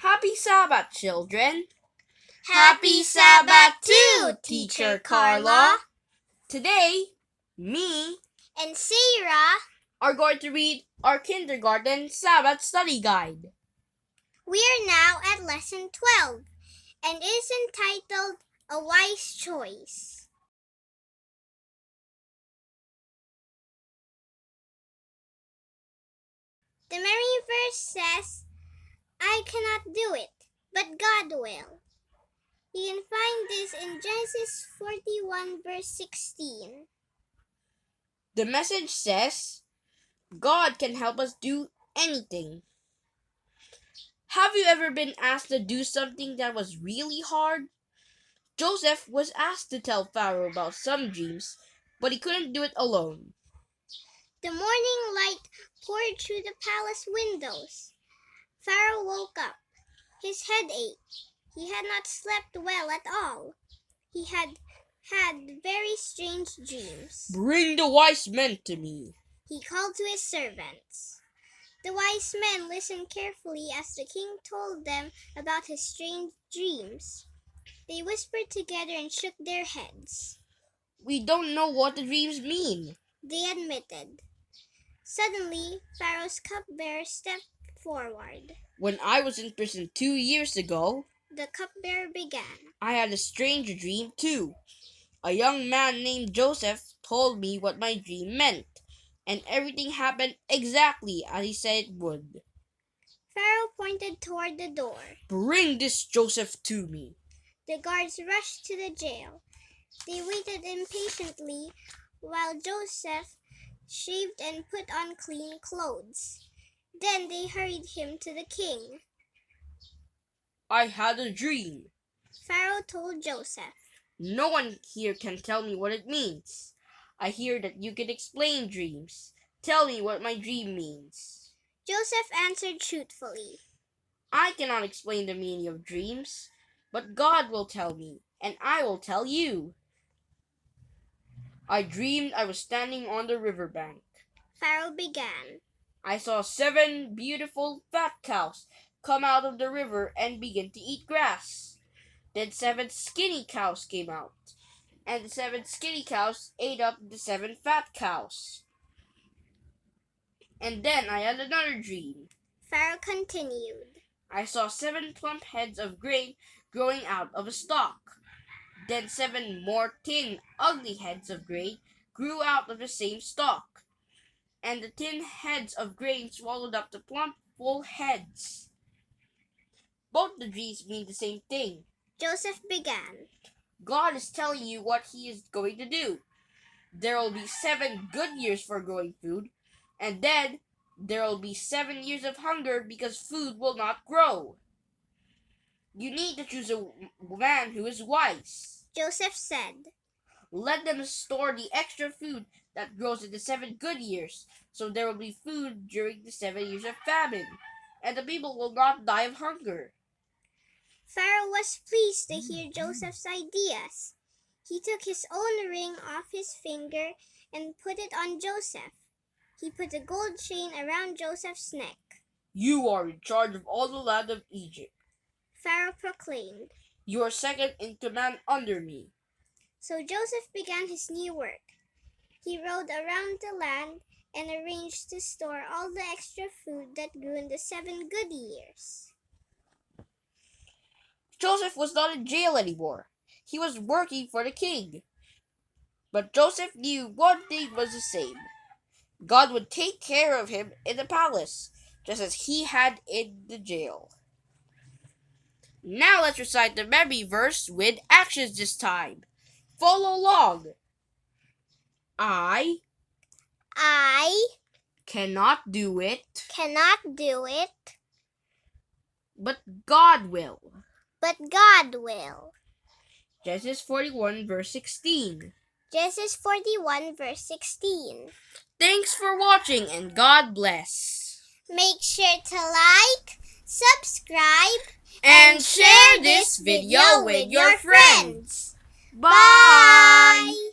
Happy Sabbath, children! Happy Sabbath too, Teacher Carla! Today, me and Sarah are going to read our kindergarten Sabbath study guide. We are now at lesson 12 and is entitled A Wise Choice. The merry verse says, I cannot do it, but God will. You can find this in Genesis 41 verse 16. The message says, God can help us do anything. Have you ever been asked to do something that was really hard? Joseph was asked to tell Pharaoh about some dreams, but he couldn't do it alone. The morning light poured through the palace windows. Pharaoh woke up. His head ached. He had not slept well at all. He had very strange dreams. Bring the wise men to me, he called to his servants. The wise men listened carefully as the king told them about his strange dreams. They whispered together and shook their heads. We don't know what the dreams mean, they admitted. Suddenly, Pharaoh's cupbearer stepped forward. When I was in prison 2 years ago, the cupbearer began, I had a strange dream too. A young man named Joseph told me what my dream meant, and everything happened exactly as he said it would. Pharaoh pointed toward the door. Bring this Joseph to me. The guards rushed to the jail. They waited impatiently while Joseph shaved and put on clean clothes. Then they hurried him to the king. I had a dream, Pharaoh told Joseph. No one here can tell me what it means. I hear that you can explain dreams. Tell me what my dream means. Joseph answered truthfully. I cannot explain the meaning of dreams, but God will tell me, and I will tell you. I dreamed I was standing on the riverbank. Pharaoh began. I saw 7 beautiful fat cows come out of the river and begin to eat grass. Then 7 skinny cows came out, and the 7 skinny cows ate up the 7 fat cows. And then I had another dream. Pharaoh continued. I saw 7 plump heads of grain growing out of a stalk. Then 7 more thin, ugly heads of grain grew out of the same stalk. And the thin heads of grain swallowed up the plump, full heads. Both the dreams mean the same thing. Joseph began. God is telling you what he is going to do. There will be 7 good years for growing food, and then there will be 7 years of hunger because food will not grow. You need to choose a man who is wise. Joseph said. Let them store the extra food that grows in the 7 good years, so there will be food during the 7 years of famine, and the people will not die of hunger. Pharaoh was pleased to hear Joseph's ideas. He took his own ring off his finger and put it on Joseph. He put a gold chain around Joseph's neck. You are in charge of all the land of Egypt, Pharaoh proclaimed. You are second in command under me. So Joseph began his new work. He rode around the land and arranged to store all the extra food that grew in the 7 good years. Joseph was not in jail anymore. He was working for the king. But Joseph knew one thing was the same. God would take care of him in the palace, just as he had in the jail. Now let's recite the memory verse with actions this time. Follow along. I cannot do it, but God will. Genesis 41 verse 16. Genesis 41 verse 16. Thanks for watching and God bless. Make sure to like, subscribe, and share this video with your friends. Bye!